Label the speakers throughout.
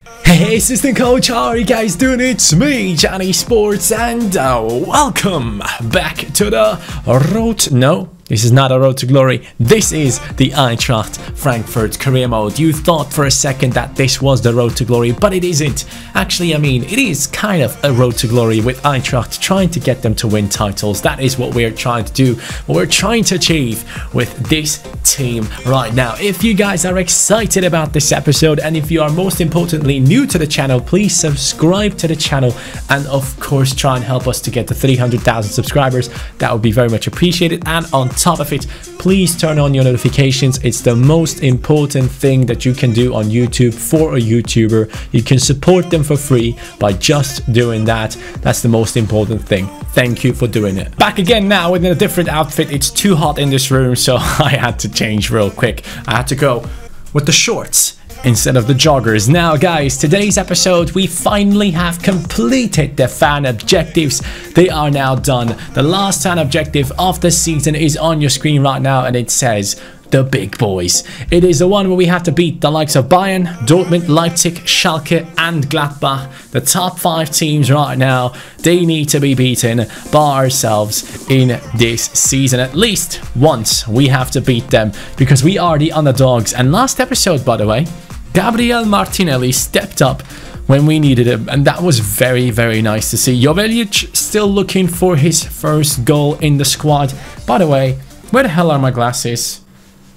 Speaker 1: Hey, assistant coach, how are you guys doing? It's me, Johnny Sports, and welcome back to the road. No, this is not a road to glory. This is the Eintracht Frankfurt career mode. You thought for a second that this was the road to glory, but it isn't. Actually, I mean, it is kind of a road to glory with Eintracht trying to get them to win titles. That is what we're trying to do, what we're trying to achieve with this team right now. If you guys are excited about this episode, and if you are most importantly new to the channel, please subscribe to the channel and of course try and help us to get to 300,000 subscribers. That would be very much appreciated. And on top of it, please turn on your notifications. It's the most important thing that you can do on YouTube for a YouTuber. You can support them for free by just doing that. That's the most important thing. Thank you for doing it. Back again now with a different outfit. It's too hot in this room, so I had to change real quick. I had to go with the shorts instead of the joggers. Now guys, today's episode, we finally have completed the fan objectives. They are now done. The last fan objective of the season is on your screen right now, and it says the big boys. It is the one where we have to beat the likes of Bayern, Dortmund, Leipzig, Schalke and Gladbach. The top 5 teams right now, they need to be beaten by ourselves in this season. At least once we have to beat them because we are the underdogs. And last episode, by the way, Gabriel Martinelli stepped up when we needed him, and that was very, very nice to see. Joveljic still looking for his first goal in the squad. By the way, where the hell are my glasses?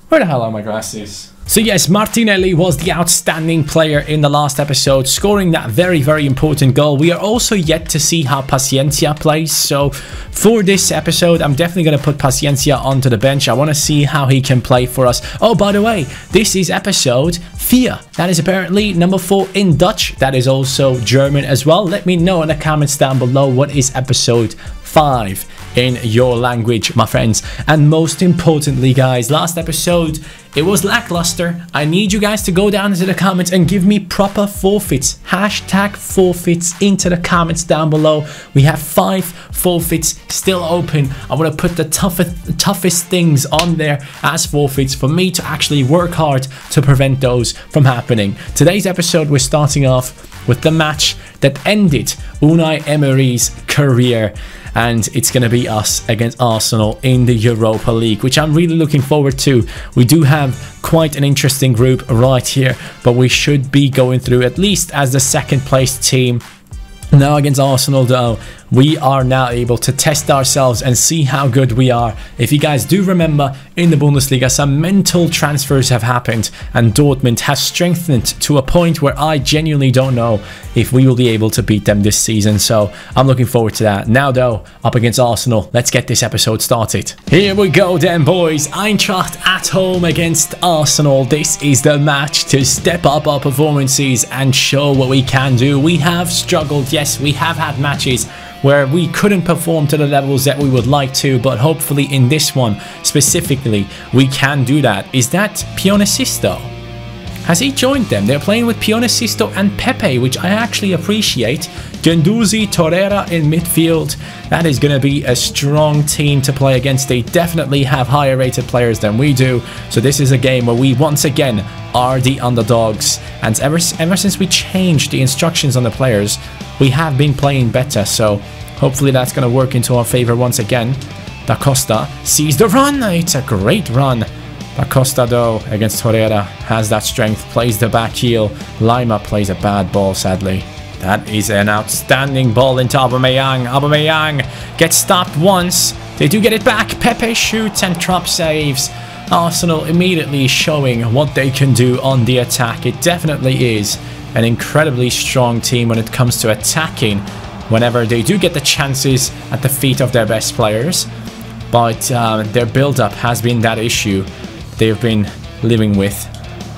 Speaker 1: Where the hell are my glasses? So yes, Martinelli was the outstanding player in the last episode, scoring that very, very important goal. We are also yet to see how Paciencia plays. So for this episode, I'm definitely going to put Paciencia onto the bench. I want to see how he can play for us. Oh, by the way, this is episode 4. That is apparently number 4 in Dutch. That is also German as well. Let me know in the comments down below what is episode 5 in your language, my friends. And most importantly, guys, last episode, it was lackluster. I need you guys to go down into the comments and give me proper forfeits. Hashtag forfeits into the comments down below. We have 5 forfeits still open. I want to put the toughest things on there as forfeits for me to actually work hard to prevent those from happening. Today's episode, we're starting off with the match that ended Unai Emery's career, and it's going to be us against Arsenal in the Europa League, which I'm really looking forward to. We do have quite an interesting group right here, but we should be going through at least as the second place team. Now against Arsenal though, we are now able to test ourselves and see how good we are. If you guys do remember, in the Bundesliga, some mental transfers have happened and Dortmund has strengthened to a point where I genuinely don't know if we will be able to beat them this season. So I'm looking forward to that. Now though, up against Arsenal, let's get this episode started. Here we go then, boys. Eintracht at home against Arsenal. This is the match to step up our performances and show what we can do. We have struggled. Yes, we have had matches where we couldn't perform to the levels that we would like to, but hopefully in this one specifically we can do that. Is that Pionicisto? Has he joined them? They're playing with Pionicisto and Pepe, which I actually appreciate. Guendouzi, Torreira in midfield. That is going to be a strong team to play against. They definitely have higher rated players than we do. So this is a game where we once again are the underdogs. And ever since we changed the instructions on the players, we have been playing better. So hopefully that's going to work into our favor once again. Da Costa sees the run. It's a great run. Da Costa though against Torreira has that strength, plays the back heel. Lima plays a bad ball, sadly. That is an outstanding ball into Aubameyang. Aubameyang gets stopped once. They do get it back. Pepe shoots and Trapp saves. Arsenal immediately showing what they can do on the attack. It definitely is an incredibly strong team when it comes to attacking whenever they do get the chances at the feet of their best players. But their build-up has been that issue they've been living with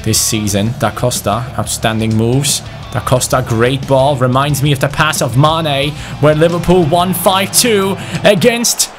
Speaker 1: this season. Da Costa, outstanding moves. Da Costa, great ball. Reminds me of the pass of Mane, where Liverpool won 5-2 against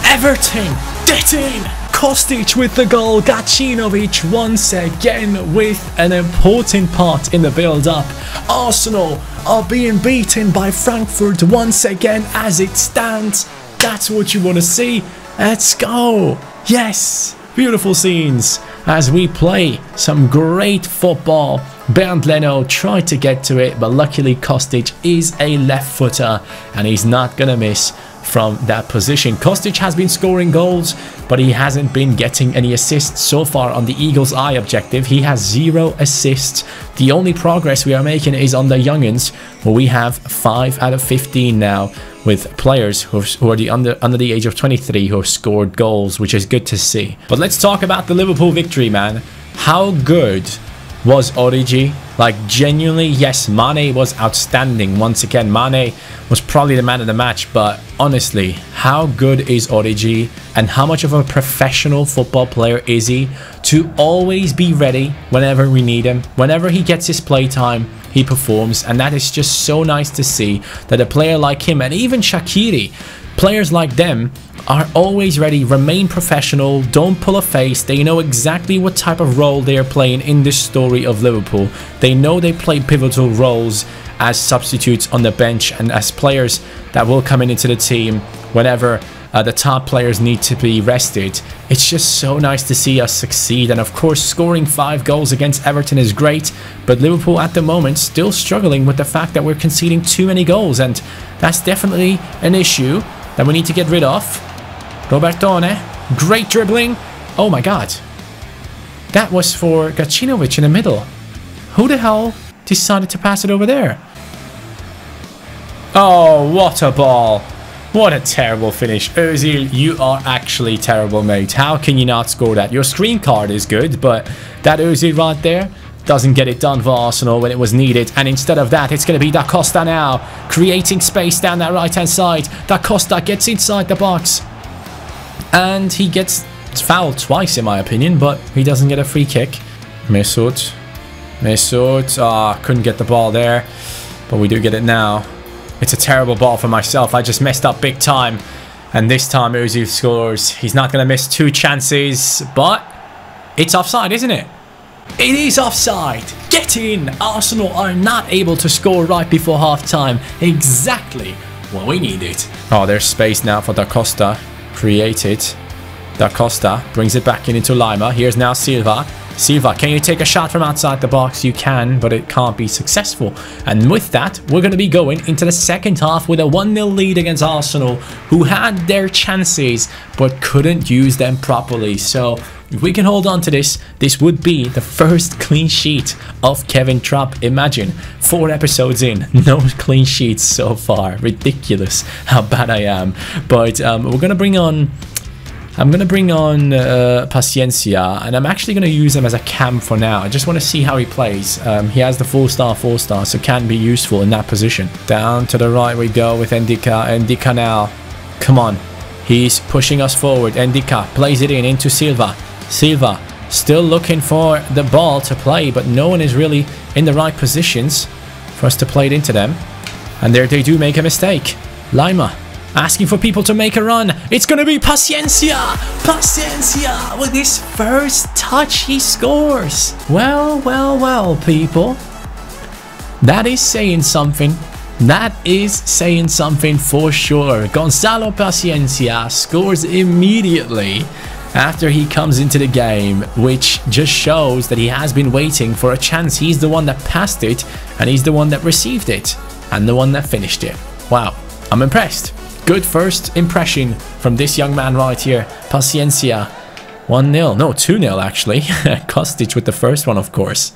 Speaker 1: Everton. Get in! Kostic with the goal. Gacinovic once again with an important part in the build-up. Arsenal are being beaten by Frankfurt once again as it stands. That's what you want to see. Let's go. Yes. beautiful scenes as we play some great football. Bernd Leno tried to get to it, but luckily Kostic is a left footer and he's not gonna miss from that position. Kostic has been scoring goals, but he hasn't been getting any assists so far on the Eagles' eye objective. He has 0 assists. The only progress we are making is on the youngins, where we have 5 out of 15 now, with players who are under the age of 23 who have scored goals, which is good to see. But let's talk about the Liverpool victory, man. How good was Origi? Like, genuinely, yes, Mane was outstanding. Once again, Mane was probably the man of the match, but honestly, how good is Origi and how much of a professional football player is he to always be ready whenever we need him? Whenever he gets his playtime, he performs, and that is just so nice to see that a player like him, and even Shaqiri, players like them, are always ready, remain professional, don't pull a face. They know exactly what type of role they are playing in this story of Liverpool. They know they play pivotal roles as substitutes on the bench and as players that will come into the team whenever the top players need to be rested. It's just so nice to see us succeed, and of course scoring 5 goals against Everton is great, but Liverpool at the moment still struggling with the fact that we're conceding too many goals, and that's definitely an issue that we need to get rid of. Robertone, great dribbling. Oh my god, that was for Gacinovic in the middle. Who the hell decided to pass it over there? Oh, what a ball. What a terrible finish. Ozil, you are actually terrible, mate. How can you not score that? Your screen card is good, but that Ozil right there doesn't get it done for Arsenal when it was needed. And instead of that, it's going to be Da Costa now, creating space down that right-hand side. Da Costa gets inside the box, and he gets fouled twice, in my opinion, but he doesn't get a free kick. Mesut. Couldn't get the ball there, but we do get it now. It's a terrible ball for myself. I just messed up big time. And this time Ozil scores. He's not going to miss 2 chances, but it's offside, isn't it? It is offside. Get in. Arsenal are not able to score right before half-time. Exactly what we needed. Oh, there's space now for Da Costa. Created. Da Costa brings it back into Lima. Here's now Silva. Silva, can you take a shot from outside the box? You can, but it can't be successful. And with that, we're going to be going into the second half with a 1-0 lead against Arsenal, who had their chances but couldn't use them properly. So if we can hold on to this, this would be the first clean sheet of Kevin Trapp. Imagine, 4 episodes in, no clean sheets so far. Ridiculous how bad I am. But we're going to bring on... I'm going to bring on Paciencia, and I'm actually going to use him as a cam for now. I just want to see how he plays. He has the 4-star, so can be useful in that position. Down to the right we go with Ndika. Ndika now. Come on. He's pushing us forward. Ndika plays it into Silva. Silva still looking for the ball to play, but no one is really in the right positions for us to play it into them. And there they do make a mistake. Lima asking for people to make a run. It's going to be Paciencia. Paciencia with his first touch, he scores. Well, people. That is saying something. That is saying something for sure. Gonzalo Paciencia scores immediately after he comes into the game, which just shows that he has been waiting for a chance. He's the one that passed it, and he's the one that received it, and the one that finished it. Wow, I'm impressed. Good first impression from this young man right here. Paciencia. 1-0. No, 2-0 actually. Kostic with the first one, of course.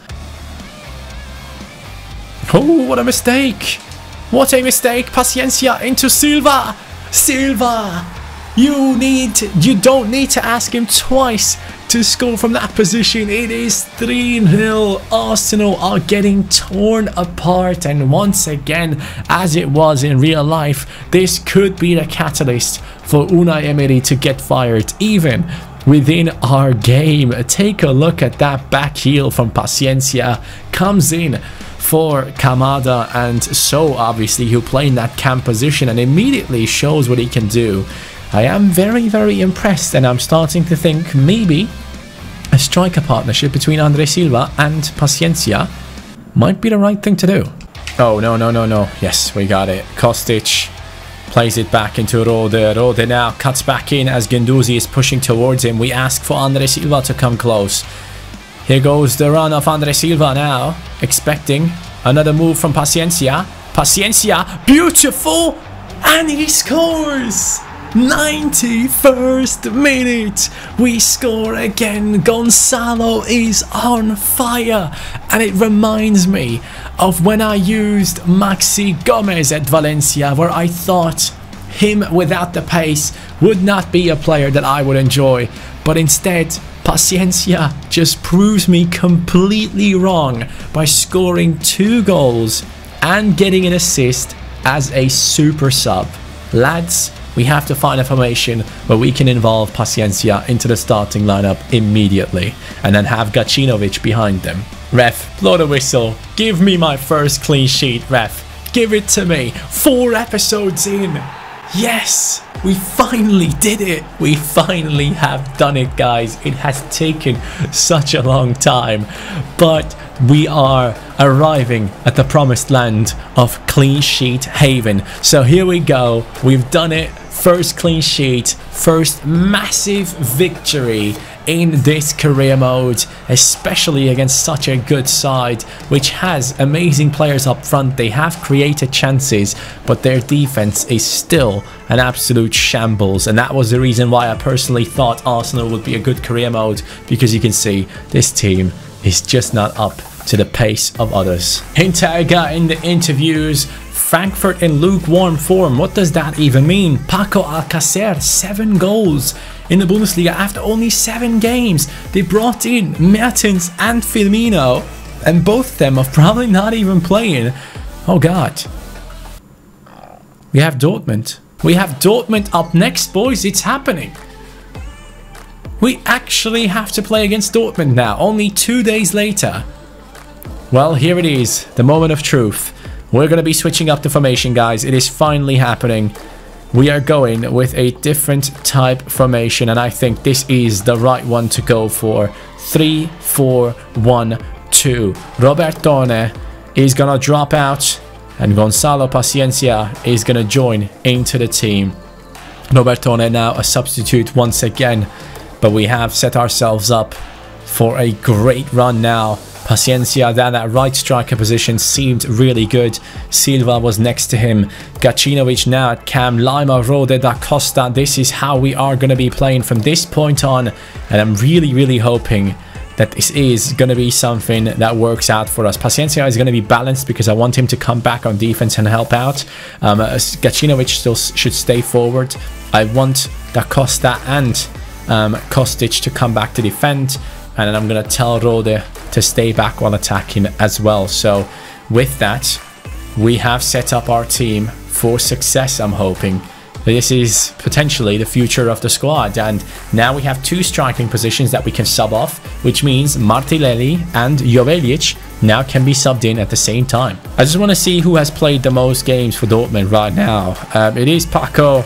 Speaker 1: Oh, what a mistake. What a mistake. Paciencia into Silva. Silva. You don't need to ask him twice to score from that position. It is 3-0. Arsenal are getting torn apart, and once again, as it was in real life, this could be the catalyst for Unai Emery to get fired even within our game. Take a look at that back heel from Paciencia. Comes in for Kamada, and so obviously he'll play in that cam position and immediately shows what he can do. I am very impressed, and I'm starting to think maybe a striker partnership between Andre Silva and Paciencia might be the right thing to do. Oh, no. Yes, we got it. Kostic Plays it back into Rode. Rode now cuts back in as Guendouzi is pushing towards him. We ask for Andre Silva to come close. Here goes the run of Andre Silva now. Expecting another move from Paciencia. Paciencia, beautiful! And he scores! 91st minute, we score again. Gonzalo is on fire, and it reminds me of when I used Maxi Gomez at Valencia, where I thought him without the pace would not be a player that I would enjoy, but instead Paciencia just proves me completely wrong by scoring 2 goals and getting an assist as a super sub. Lads, we have to find a formation where we can involve Paciencia into the starting lineup immediately and then have Gacinovic behind them. Ref, blow the whistle. Give me my first clean sheet, ref. Give it to me. 4 episodes in. Yes, we finally did it. We finally have done it, guys. It has taken such a long time, but we are arriving at the promised land of clean sheet haven. So here we go. We've done it. First clean sheet, first massive victory in this career mode, especially against such a good side which has amazing players up front. They have created chances, but their defense is still an absolute shambles, and that was the reason why I personally thought Arsenal would be a good career mode, because you can see this team is just not up to the pace of others. Hinteregger in the interviews. Frankfurt in lukewarm form. What does that even mean? Paco Alcacer, 7 goals in the Bundesliga after only 7 games. They brought in Mertens and Firmino, and both of them are probably not even playing. Oh god. We have Dortmund. We have Dortmund up next, boys. It's happening. We actually have to play against Dortmund now, only 2 days later. Well, here it is, the moment of truth. We're going to be switching up the formation, guys. It is finally happening. We are going with a different type formation, and I think this is the right one to go for. 3-4-1-2. Robertone is going to drop out, and Gonzalo Paciencia is going to join into the team. Robertone now a substitute once again, but we have set ourselves up for a great run now. Paciencia down that right striker position seemed really good. Silva was next to him. Gacinovic now at cam. Lima, Rode, Da Costa. This is how we are going to be playing from this point on. And I'm really hoping that this is going to be something that works out for us. Paciencia is going to be balanced because I want him to come back on defense and help out. Gacinovic still should stay forward. I want Da Costa and Kostic to come back to defend. And then I'm going to tell Rode to stay back while attacking as well. So with that, we have set up our team for success, I'm hoping. This is potentially the future of the squad. And now we have 2 striking positions that we can sub off, which means Martinelli and Joveljic now can be subbed in at the same time. I just want to see who has played the most games for Dortmund right now. It is Paco.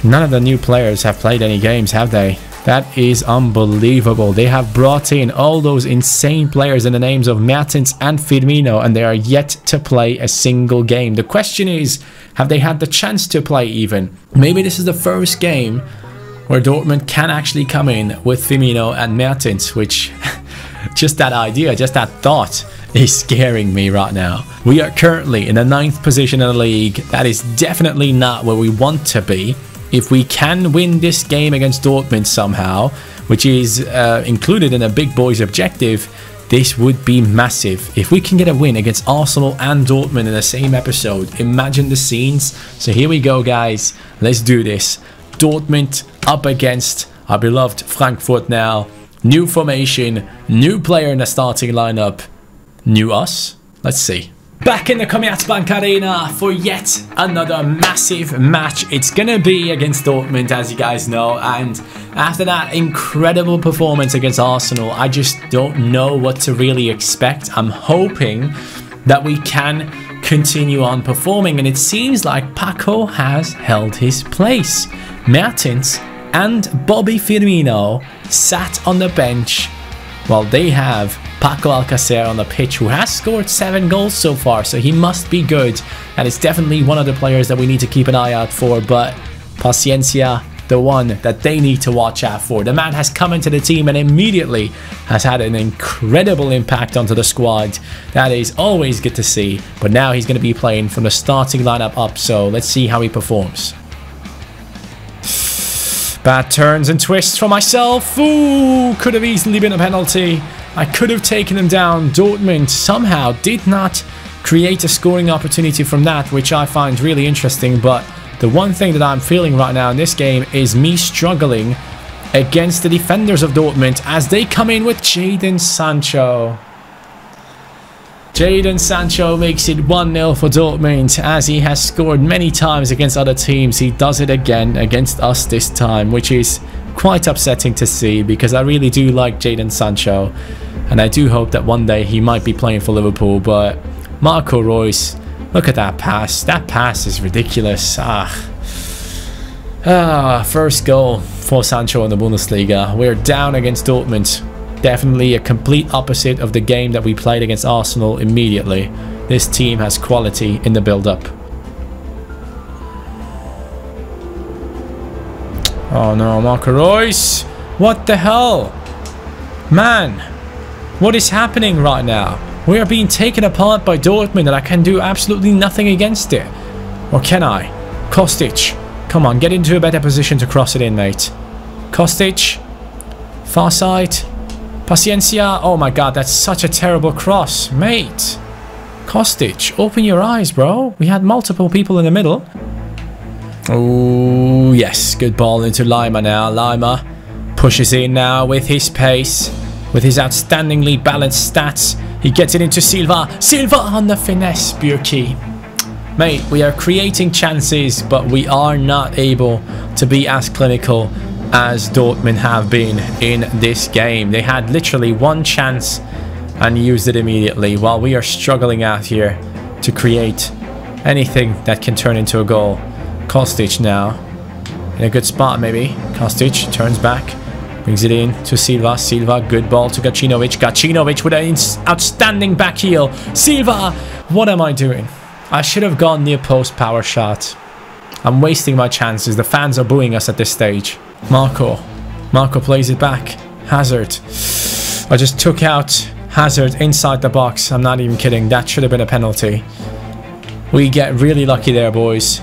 Speaker 1: None of the new players have played any games, have they? That is unbelievable. They have brought in all those insane players in the names of Mertens and Firmino, and they are yet to play a single game. The question is, have they had the chance to play even? Maybe this is the first game where Dortmund can actually come in with Firmino and Mertens, which just that idea, just that thought is scaring me right now. We are currently in the 9th position in the league. That is definitely not where we want to be. If we can win this game against Dortmund somehow, which is included in a big boys objective, this would be massive. If we can get a win against Arsenal and Dortmund in the same episode, imagine the scenes. So here we go, guys. Let's do this. Dortmund up against our beloved Frankfurt now. New formation, new player in the starting lineup. New us? Let's see. Back in the Commerzbank Arena for yet another massive match. It's gonna be against Dortmund, as you guys know, and after that incredible performance against Arsenal, I just don't know what to really expect. I'm hoping that we can continue on performing, and it seems like Paco has held his place. Mertens and Bobby Firmino sat on the bench Well, they have Paco Alcacer on the pitch, who has scored 7 goals so far, so he must be good. And it's definitely one of the players that we need to keep an eye out for, but Paciencia, the one that they need to watch out for. The man has come into the team and immediately has had an incredible impact onto the squad. That is always good to see, but now he's going to be playing from the starting lineup up, so let's see how he performs. Bad turns and twists for myself. Ooh, could have easily been a penalty. I could have taken him down. Dortmund somehow did not create a scoring opportunity from that, which I find really interesting. But the one thing that I'm feeling right now in this game is me struggling against the defenders of Dortmund as they come in with Jadon Sancho. Jadon Sancho makes it 1-0 for Dortmund, as he has scored many times against other teams. He does it again against us this time, which is quite upsetting to see because I really do like Jadon Sancho, and I do hope that one day he might be playing for Liverpool. But Marco Reus, look at that pass. That pass is ridiculous. First goal for Sancho in the Bundesliga. We're down against Dortmund. Definitely a complete opposite of the game that we played against Arsenal immediately. This team has quality in the build-up. Oh no, Marco Reus! What the hell? Man, what is happening right now? We are being taken apart by Dortmund and I can do absolutely nothing against it. Or can I? Kostic, come on, get into a better position to cross it in, mate. Kostic, far side. Paciencia, oh my god, that's such a terrible cross, mate. Kostic, open your eyes, bro. We had multiple people in the middle. Oh, yes, good ball into Lima now. Lima pushes in now with his pace, with his outstandingly balanced stats. He gets it into Silva. Silva on the finesse, Bürki. Mate, we are creating chances, but we are not able to be as clinical as Dortmund have been in this game. They had literally one chance and used it immediately, while we are struggling out here to create anything that can turn into a goal. Kostic now in a good spot, maybe. Kostic turns back, brings it in to Silva. Silva, good ball to Gacinovic. Gacinovic with an outstanding back heel. Silva, what am I doing? I should have gone near post power shot. I'm wasting my chances. The fans are booing us at this stage. Marco plays it back. Hazard. I just took out Hazard inside the box. I'm not even kidding. That should have been a penalty. We get really lucky there, boys.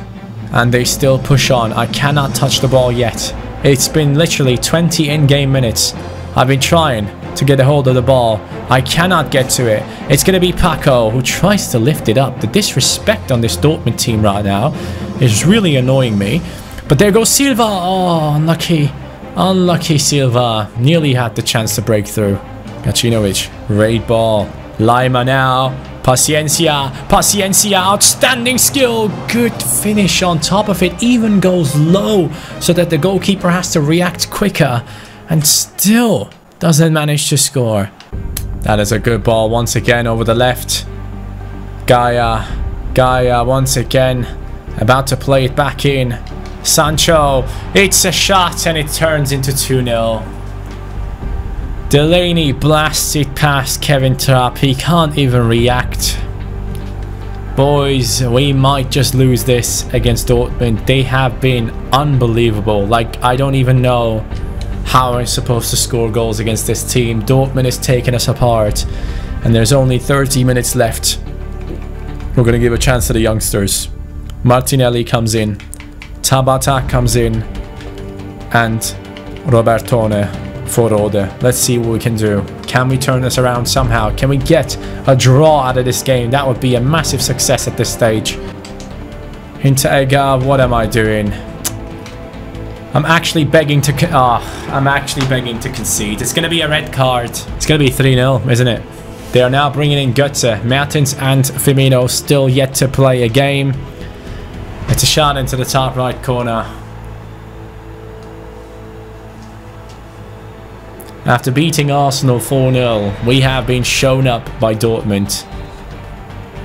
Speaker 1: And they still push on. I cannot touch the ball yet. It's been literally 20 in-game minutes. I've been trying to get a hold of the ball. I cannot get to it. It's going to be Paco who tries to lift it up. The disrespect on this Dortmund team right now is really annoying me. But there goes Silva. Oh, unlucky. Unlucky Silva. Nearly had the chance to break through. Gacinovic. Great ball. Lima now. Paciencia. Paciencia. Outstanding skill. Good finish on top of it. Even goes low so that the goalkeeper has to react quicker. And still doesn't manage to score. That is a good ball once again over the left. Gaia once again. About to play it back in. Sancho, it's a shot and it turns into 2-0. Delaney blasts it past Kevin Trapp. He can't even react. Boys, we might just lose this against Dortmund. They have been unbelievable. Like, I don't even know how I'm supposed to score goals against this team. Dortmund is taking us apart and there's only 30 minutes left. We're going to give a chance to the youngsters. Martinelli comes in. Tabata comes in, and Robertone for Rode. Let's see what we can do. Can we turn this around somehow? Can we get a draw out of this game? That would be a massive success at this stage. Hinteregger, what am I doing? I'm actually begging to concede. It's going to be a red card. It's going to be 3-0, isn't it? They are now bringing in Götze. Mertens and Firmino still yet to play a game. It's a shot into the top right corner. After beating Arsenal 4-0, we have been shown up by Dortmund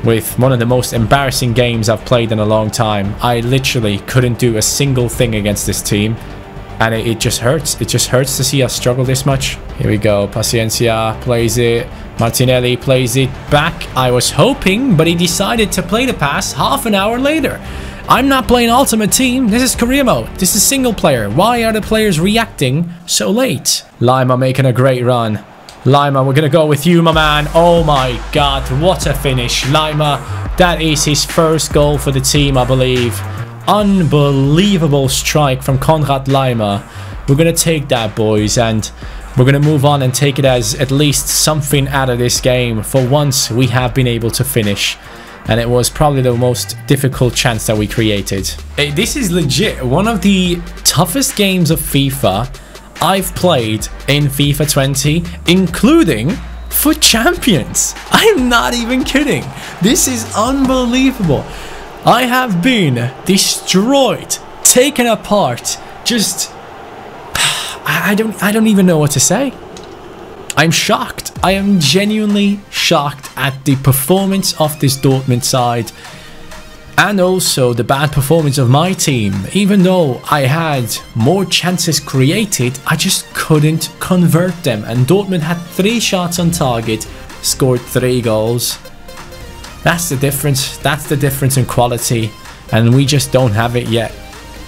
Speaker 1: with one of the most embarrassing games I've played in a long time. I literally couldn't do a single thing against this team. And it just hurts. It just hurts to see us struggle this much. Here we go. Paciencia plays it. Martinelli plays it back. I was hoping, but he decided to play the pass half an hour later. I'm not playing Ultimate Team. This is career mode. This is single player. Why are the players reacting so late? Lima making a great run. Lima, we're going to go with you, my man. Oh my God, what a finish. Lima, that is his first goal for the team, I believe. Unbelievable strike from Konrad Lima. We're going to take that, boys, and we're going to move on and take it as at least something out of this game. For once, we have been able to finish. And it was probably the most difficult chance that we created. Hey, this is legit one of the toughest games of FIFA I've played in FIFA 20, including for Champions. I'm not even kidding. This is unbelievable. I have been destroyed, taken apart. Just, I don't even know what to say. I'm shocked. I am genuinely shocked at the performance of this Dortmund side and also the bad performance of my team. Even though I had more chances created, I just couldn't convert them. And Dortmund had 3 shots on target, scored 3 goals. That's the difference. That's the difference in quality. And we just don't have it yet.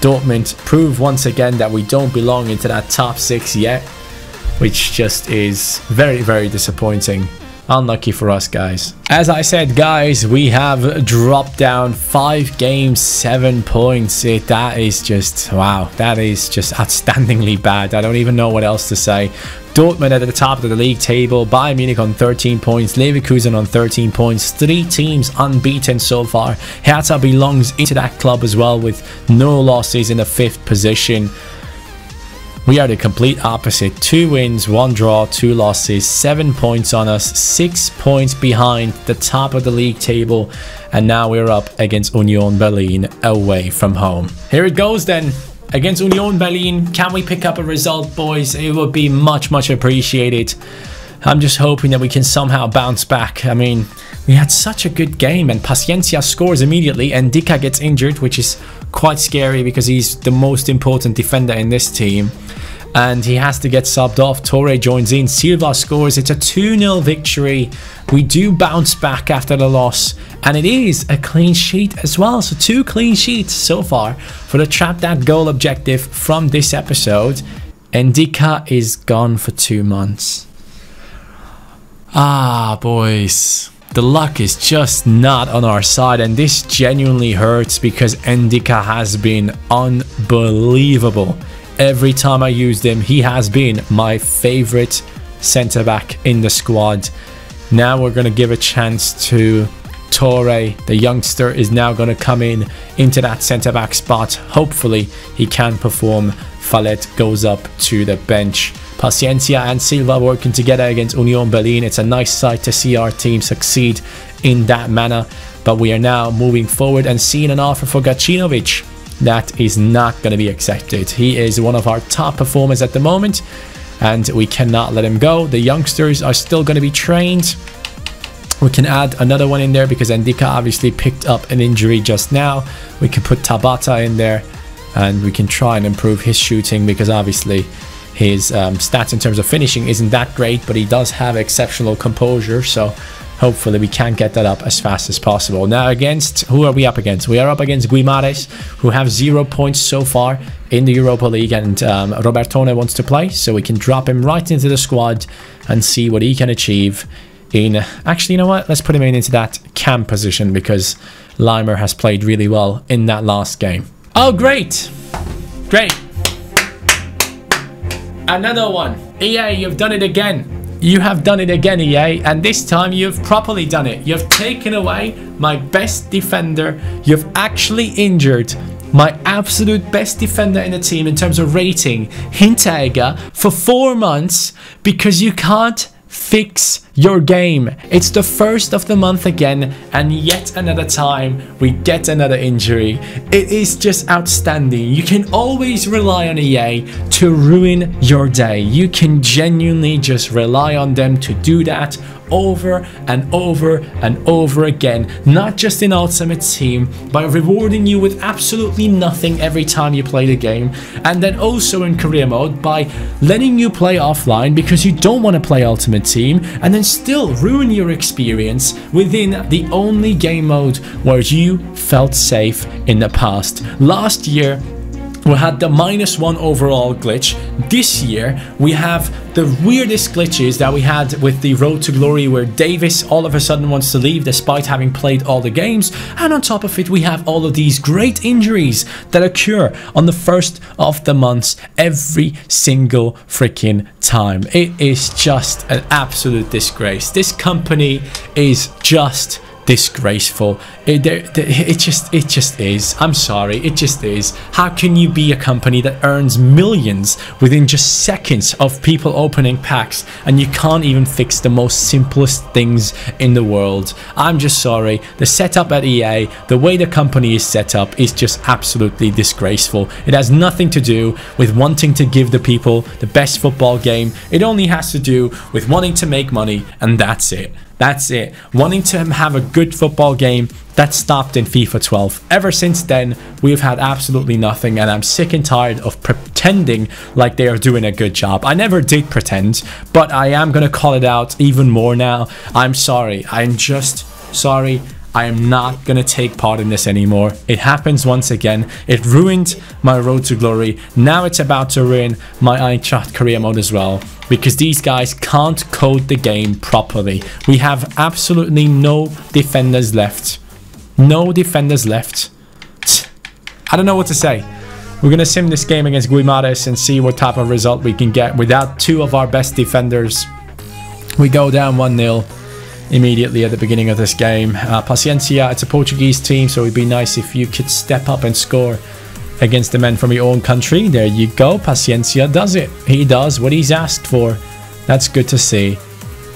Speaker 1: Dortmund prove once again that we don't belong into that top 6 yet, which just is very, very disappointing. Unlucky for us, guys. As I said, guys, we have dropped down 5 games, 7 points. That is just, wow, that is just outstandingly bad. I don't even know what else to say. Dortmund at the top of the league table, Bayern Munich on 13 points, Leverkusen on 13 points, 3 teams unbeaten so far. Hertha belongs into that club as well with no losses in the 5th position. We are the complete opposite. 2 wins, 1 draw, 2 losses, 7 points on us, 6 points behind the top of the league table. And now we're up against Union Berlin away from home. Here it goes then. Against Union Berlin, can we pick up a result, boys? It would be much, much appreciated. I'm just hoping that we can somehow bounce back. I mean, we had such a good game and Paciencia scores immediately and Dika gets injured, which is quite scary because he's the most important defender in this team. And he has to get subbed off. Torre joins in. Silva scores. It's a 2-0 victory. We do bounce back after the loss. And it is a clean sheet as well. So 2 clean sheets so far for the Trap That Goal objective from this episode. And Dika is gone for 2 months. Ah, boys. The luck is just not on our side. And this genuinely hurts because Ndika has been unbelievable. Every time I used him, he has been my favorite centre back in the squad. Now we're going to give a chance to Torre. The youngster is now going to come into that centre back spot. Hopefully he can perform. Fallet goes up to the bench. Paciencia and Silva working together against Union Berlin. It's a nice sight to see our team succeed in that manner. But we are now moving forward and seeing an offer for Gacinovic. That is not going to be accepted. He is one of our top performers at the moment and we cannot let him go. The youngsters are still going to be trained. We can add another one in there because Ndika obviously picked up an injury just now. We can put Tabata in there and we can try and improve his shooting because obviously his stats in terms of finishing isn't that great, but he does have exceptional composure. So hopefully we can get that up as fast as possible. Now who are we up against? We are up against Guimarães, who have 0 points so far in the Europa League, and Robertone wants to play, so we can drop him right into the squad and see what he can achieve in... Actually, you know what? Let's put him into that cam position because Limer has played really well in that last game. Oh, great. Great. Another one. EA, you've done it again. You have done it again, EA, and this time you've properly done it. You've taken away my best defender. You've actually injured my absolute best defender in the team in terms of rating, Hinteregger, for 4 months because you can't fix your game. It's the 1st of the month again, and yet another time we get another injury. It is just outstanding. You can always rely on EA to ruin your day. You can genuinely just rely on them to do that over and over and over again, not just in Ultimate Team, by rewarding you with absolutely nothing every time you play the game, and then also in career mode by letting you play offline because you don't want to play Ultimate Team, and then still ruin your experience within the only game mode where you felt safe in the past. Last year we had the -1 overall glitch. This year we have the weirdest glitches that we had with the Road to Glory, where Davis all of a sudden wants to leave despite having played all the games, and on top of it we have all of these great injuries that occur on the first of the months every single freaking time. It is just an absolute disgrace. This company is just disgraceful. It just is. I'm sorry, it just is. How can you be a company that earns millions within just seconds of people opening packs, and you can't even fix the most simplest things in the world? I'm just sorry. The setup at EA, the way the company is set up, is just absolutely disgraceful. It has nothing to do with wanting to give the people the best football game. It only has to do with wanting to make money, and that's it. That's it. Wanting to have a good football game, that stopped in FIFA 12. Ever since then, we've had absolutely nothing, and I'm sick and tired of pretending like they are doing a good job. I never did pretend, but I am going to call it out even more now. I'm sorry. I'm just sorry. I am not going to take part in this anymore. It happens once again. It ruined my Road to Glory. Now it's about to ruin my Eintracht career mode as well, because these guys can't code the game properly. We have absolutely no defenders left. No defenders left. I don't know what to say. We're going to sim this game against Guimares and see what type of result we can get without two of our best defenders. We go down 1-0. Immediately at the beginning of this game. Paciencia, it's a Portuguese team, so it'd be nice if you could step up and score against the men from your own country. There you go. Paciencia does it. He does what he's asked for. That's good to see.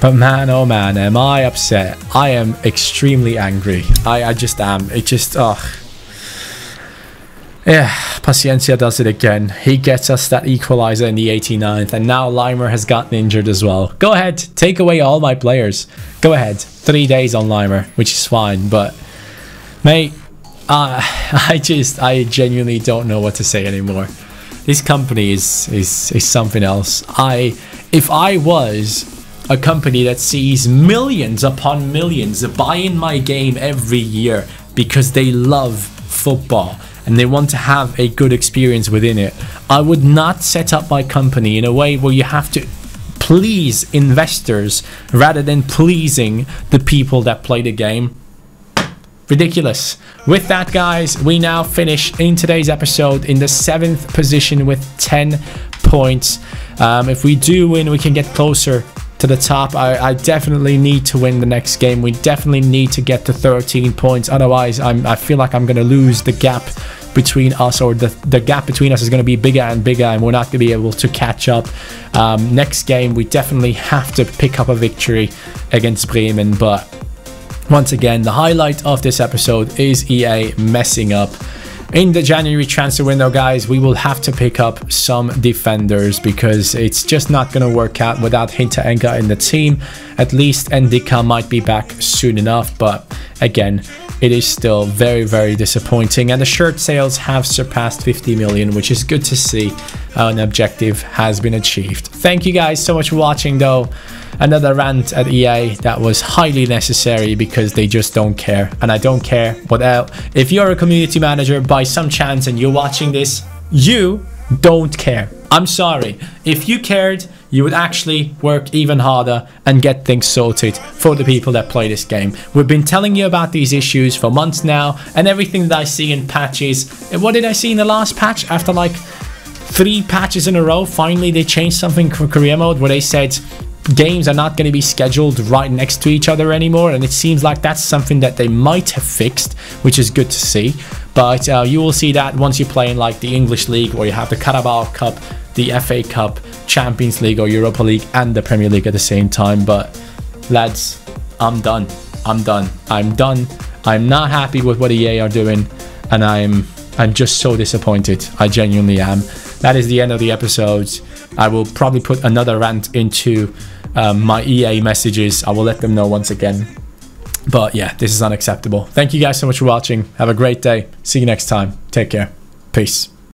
Speaker 1: But man, oh man, am I upset. I am extremely angry. I just am. It just, yeah, Paciencia does it again. He gets us that equalizer in the 89th, and now Limer has gotten injured as well. Go ahead, take away all my players. Go ahead. 3 days on Limer, which is fine, but mate, I genuinely don't know what to say anymore. This company is something else. If I was a company that sees millions upon millions buying my game every year because they love football and they want to have a good experience within it, I would not set up my company in a way where you have to please investors rather than pleasing the people that play the game. Ridiculous. With that, guys, we now finish in today's episode in the 7th position with 10 points. If we do win, we can get closer to the top. I definitely need to win the next game. We definitely need to get to 13 points. Otherwise, I feel like I'm going to lose the gap between us, or the gap between us is going to be bigger and bigger, and we're not going to be able to catch up. Next game, we definitely have to pick up a victory against Bremen, but once again, the highlight of this episode is EA messing up. In the January transfer window, guys, we will have to pick up some defenders because it's just not going to work out without Hinteregger in the team. At least Ndika might be back soon enough, but again, it is still very, very disappointing. And the shirt sales have surpassed 50 million, which is good to see. An objective has been achieved. Thank you guys so much for watching, though. Another rant at EA that was highly necessary because they just don't care. And I don't care what else. If you're a community manager by some chance and you're watching this, you don't care. I'm sorry. If you cared, you would actually work even harder and get things sorted for the people that play this game. We've been telling you about these issues for months now, and everything that I see in patches. What did I see in the last patch? After like 3 patches in a row, finally they changed something for career mode where they said games are not going to be scheduled right next to each other anymore, and it seems like that's something that they might have fixed, which is good to see. But you will see that once you play in like the English League, or you have the Carabao Cup, the FA Cup, Champions League or Europa League, and the Premier League at the same time. But lads, I'm done. I'm done. I'm not happy with what EA are doing, and I'm just so disappointed. I genuinely am. That is the end of the episode. I will probably put another rant into my EA messages. I will let them know once again. But yeah, this is unacceptable. Thank you guys so much for watching. Have a great day. See you next time. Take care. Peace.